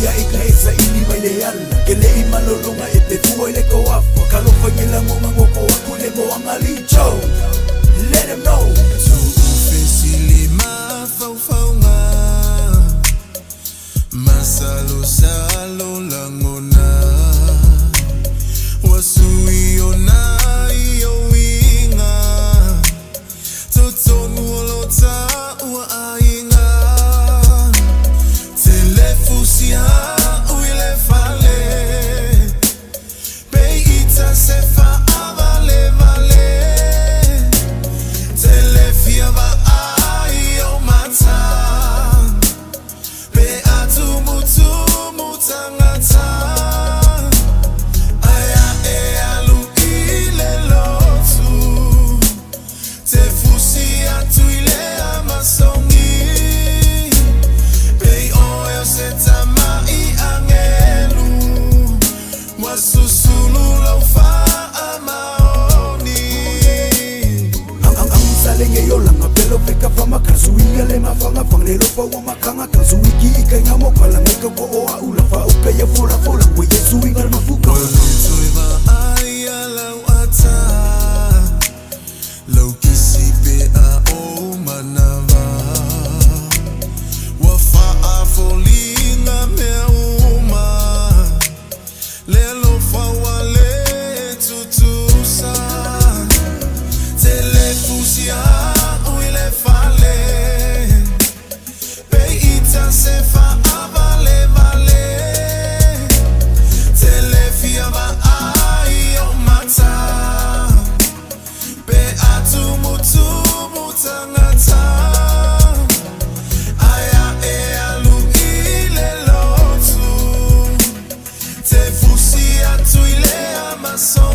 ia ikaisa ili maileala kelei malolonga epefua ile koafa kalofanyela ngoma ngoko wakule moanga licho. Let them know Tuufesili mafaufaunga masalo-salo langona wasuiona iyowinga totonuolota uainga telefusia uilefale peita sefa avale vale telefia va aio mata pe atumutu mutangata aya e alu ile lotu tefusia tuile amasongi pe oyo setama I angelu wasusulu laufa amaoni ang salenge yo lang apelo peka fama kasuiga le mafanga fanglelo fa wa makanga kasuiki ikanya mo kala ngeka ko o ula fa ukaya fora fora we yesu ingar mafuka Tuiva aya lau ata lau kisipe a o manava wafa a folinga mea uma lelo fa wale tutusa telefusia uile fale peita sefa avale vale telefia va aio mata pe atumutu mutangata aya e alu ile lotu tefusia tuile amason